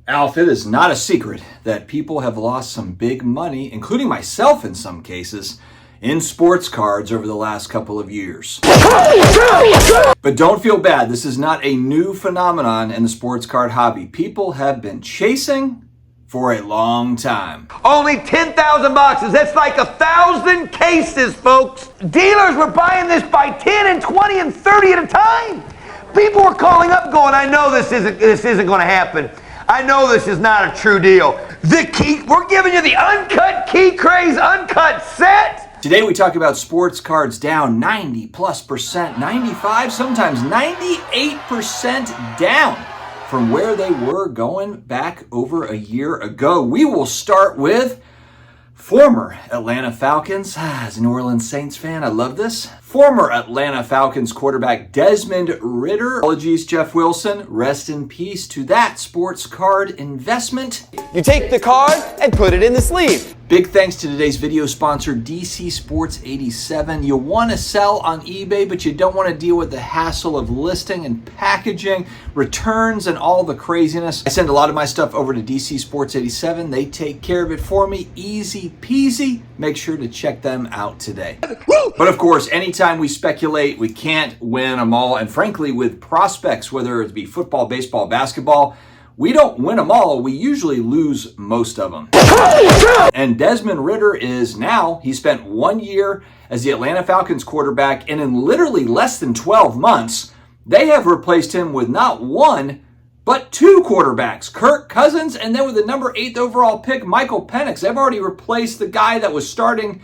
Alf, it is not a secret that people have lost some big money, including myself in some cases, in sports cards over the last couple of years. But don't feel bad. This is not a new phenomenon in the sports card hobby. People have been chasing for a long time. Only 10,000 boxes. That's like 1,000 cases, folks. Dealers were buying this by 10 and 20 and 30 at a time. People were calling up going, I know this isn't going to happen. I know this is not a true deal. We're giving you the uncut Key Craze uncut set. Today we talk about sports cards down 90+%, 95, sometimes 98% down from where they were going back over a year ago. We will start with former Atlanta Falcons. As a New Orleans Saints fan, I love this. Former Atlanta Falcons quarterback Desmond Ridder. Apologies, Jeff Wilson. Rest in peace to that sports card investment. You take the card and put it in the sleeve. Big thanks to today's video sponsor, DC Sports 87. You want to sell on eBay, but you don't want to deal with the hassle of listing and packaging, returns, and all the craziness. I send a lot of my stuff over to DC Sports 87. They take care of it for me. Easy peasy. Make sure to check them out today. But of course, anytime we speculate, we can't win them all. And frankly, with prospects, whether it be football, baseball, basketball, we don't win them all. We usually lose most of them. And Desmond Ridder he spent 1 year as the Atlanta Falcons quarterback, and in literally less than 12 months, they have replaced him with not one, but two quarterbacks, Kirk Cousins, and then with the number 8th overall pick, Michael Penix. They've already replaced the guy that was starting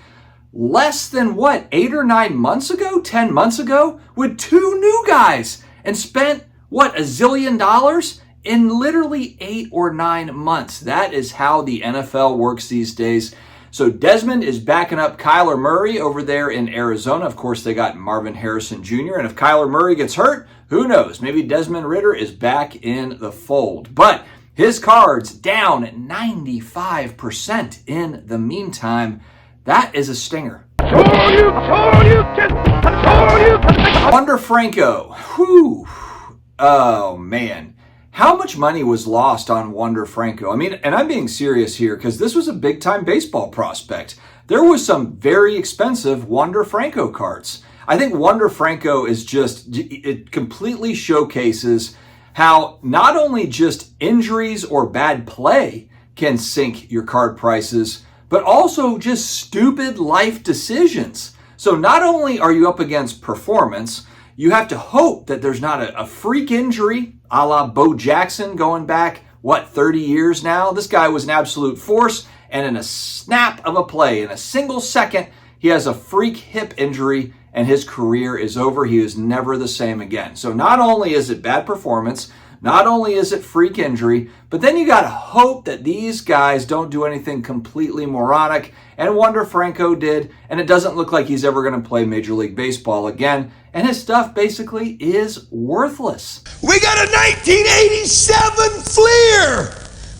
less than 8 or 9 months ago, 10 months ago, with two new guys, and spent $1 zillion in literally 8 or 9 months. That is how the NFL works these days. So Desmond is backing up Kyler Murray over there in Arizona. Of course, they got Marvin Harrison Jr. And if Kyler Murray gets hurt, who knows? Maybe Desmond Ridder is back in the fold. But his cards down 95% in the meantime. That is a stinger. Wander Franco. Whew. Oh, man. How much money was lost on Wander Franco? I mean, and I'm being serious here because this was a big-time baseball prospect. There was some very expensive Wander Franco cards. I think Wander Franco is it completely showcases how not only just injuries or bad play can sink your card prices, but also just stupid life decisions. So not only are you up against performance, you have to hope that there's not a freak injury, a la Bo Jackson going back, 30 years now? This guy was an absolute force, and in a snap of a play, in a single second, he has a freak hip injury, and his career is over. He is never the same again. So not only is it bad performance, not only is it freak injury, but then you got to hope that these guys don't do anything completely moronic, and Wander Franco did, and it doesn't look like he's ever going to play Major League Baseball again, and his stuff basically is worthless. We got a 1987 Fleer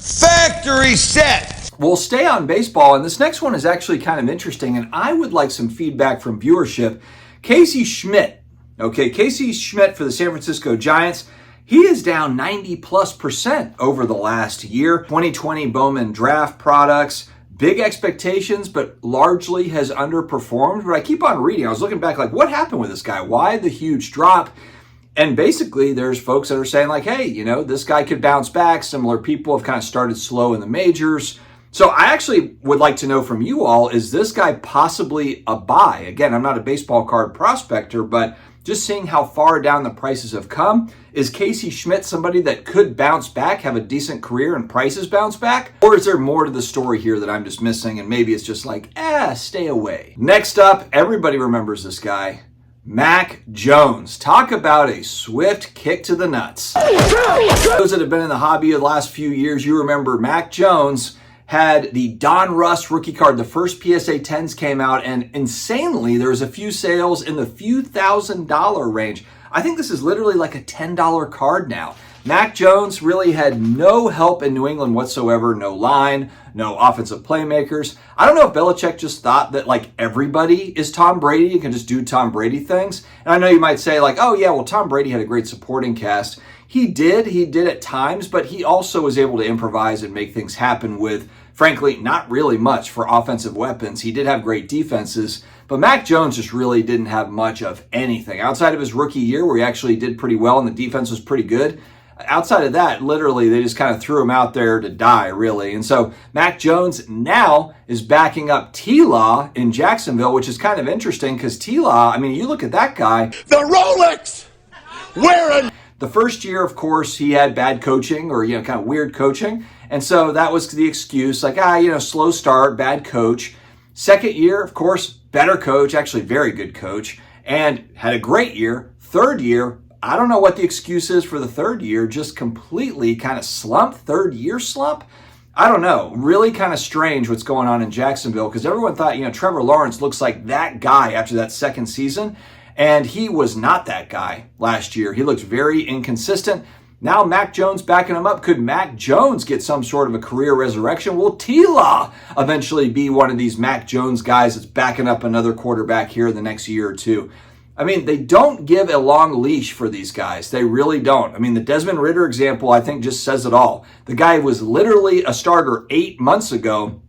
factory set. We'll stay on baseball, and this next one is actually kind of interesting, and I would like some feedback from viewership. Casey Schmidt for the San Francisco Giants. He is down 90+% over the last year. 2020 Bowman draft products, big expectations, but largely has underperformed. But I keep on reading. I was looking back like, what happened with this guy? Why the huge drop? And basically, there's folks that are saying like, hey, this guy could bounce back. Similar people have kind of started slow in the majors. So I actually would like to know from you all, is this guy possibly a buy? Again, I'm not a baseball card prospector, but just seeing how far down the prices have come, is Casey Schmidt somebody that could bounce back, have a decent career, and prices bounce back? Or is there more to the story here that I'm just missing, and maybe it's just like, stay away? Next up, everybody remembers this guy, Mac Jones. Talk about a swift kick to the nuts. Those that have been in the hobby the last few years, you remember Mac Jones had the Don Russ rookie card. The first PSA 10s came out, and insanely, there was a few sales in the few $1,000 range. I think this is literally like a $10 card now. Mac Jones really had no help in New England whatsoever. No line, no offensive playmakers. I don't know if Belichick just thought that like everybody is Tom Brady and can just do Tom Brady things. And I know you might say like, oh yeah, well Tom Brady had a great supporting cast. He did at times, but he also was able to improvise and make things happen with, frankly, not really much for offensive weapons. He did have great defenses, but Mac Jones just really didn't have much of anything. Outside of his rookie year, where he actually did pretty well and the defense was pretty good, outside of that, literally, they just kind of threw him out there to die, really. And so Mac Jones now is backing up T-Law in Jacksonville, which is kind of interesting because T-Law, I mean, you look at that guy. The Rolex wearing. The first year, of course, he had bad coaching or, kind of weird coaching. And so that was the excuse, like, slow start, bad coach. Second year, of course, better coach, actually very good coach, and had a great year. Third year, I don't know what the excuse is for the third year, just completely kind of slump, third year slump. I don't know, really kind of strange what's going on in Jacksonville because everyone thought, Trevor Lawrence looks like that guy after that second season, and he was not that guy last year. He looked very inconsistent. Now Mac Jones backing him up. Could Mac Jones get some sort of a career resurrection? Will T-Law eventually be one of these Mac Jones guys that's backing up another quarterback here in the next year or two? I mean, they don't give a long leash for these guys. They really don't. I mean, the Desmond Ridder example, I think, just says it all. The guy was literally a starter 8 months ago,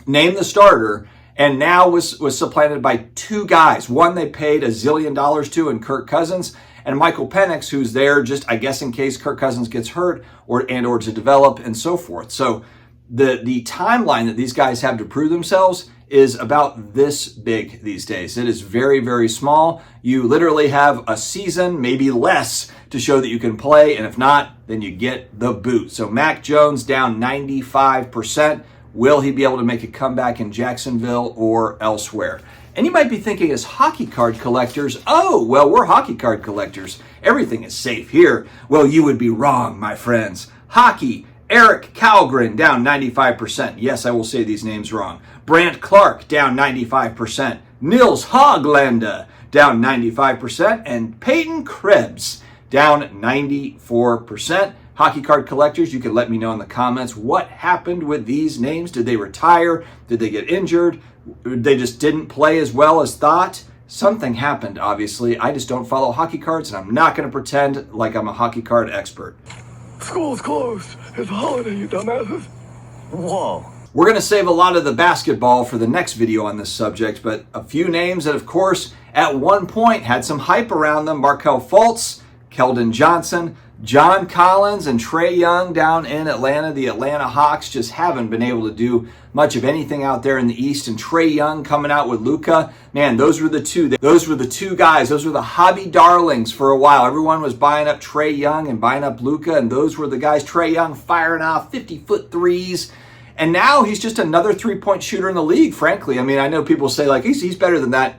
named the starter, and now was supplanted by two guys. One they paid $1 zillion to in Kirk Cousins, and Michael Penix, who's there just, I guess, in case Kirk Cousins gets hurt or to develop and so forth. So the timeline that these guys have to prove themselves is about this big these days. It is very, very small. You literally have a season, maybe less, to show that you can play, and if not, then you get the boot. So Mac Jones down 95%. Will he be able to make a comeback in Jacksonville or elsewhere? And you might be thinking, as hockey card collectors, oh, well, we're hockey card collectors. Everything is safe here. Well, you would be wrong, my friends. Hockey, Eric Kalgren down 95%. Yes, I will say these names wrong. Brant Clark down 95%. Nils Hoglander down 95%. And Peyton Krebs down 94%. Hockey card collectors, you can let me know in the comments what happened with these names. Did they retire? Did they get injured? They just didn't play as well as thought? Something happened, obviously. I just don't follow hockey cards, and I'm not going to pretend like I'm a hockey card expert. School's closed. It's a holiday, you dumbasses. Whoa. We're going to save a lot of the basketball for the next video on this subject, but a few names that, of course, at one point had some hype around them. Markelle Fultz, Keldon Johnson, John Collins, and Trae Young down in Atlanta. The Atlanta Hawks just haven't been able to do much of anything out there in the East. And Trae Young coming out with Luka. Man, those were the two guys. Those were the hobby darlings for a while. Everyone was buying up Trae Young and buying up Luka, and those were the guys. Trae Young firing off 50-foot threes. And now he's just another three-point shooter in the league, frankly. I mean, I know people say, like, he's better than that.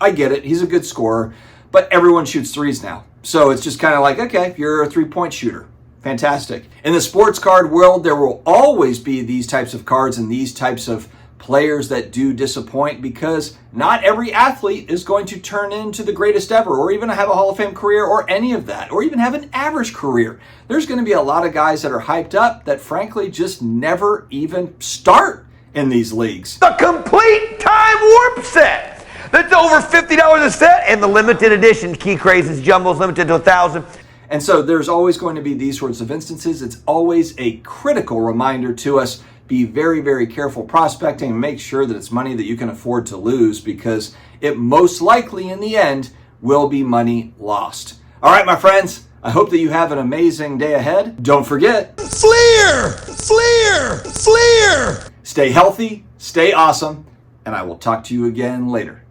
I get it. He's a good scorer. But everyone shoots threes now. So it's just kind of like, okay, you're a three-point shooter. Fantastic. In the sports card world, there will always be these types of cards and these types of players that do disappoint because not every athlete is going to turn into the greatest ever or even have a Hall of Fame career or any of that or even have an average career. There's going to be a lot of guys that are hyped up that frankly just never even start in these leagues. The complete time warp set. That's over $50 a set, and the limited edition Key Crazes Jumbos limited to 1,000. And so there's always going to be these sorts of instances. It's always a critical reminder to us, be very, very careful prospecting and make sure that it's money that you can afford to lose because it most likely in the end will be money lost. All right, my friends, I hope that you have an amazing day ahead. Don't forget, Fleer! Fleer! Fleer! stay healthy, stay awesome, and I will talk to you again later.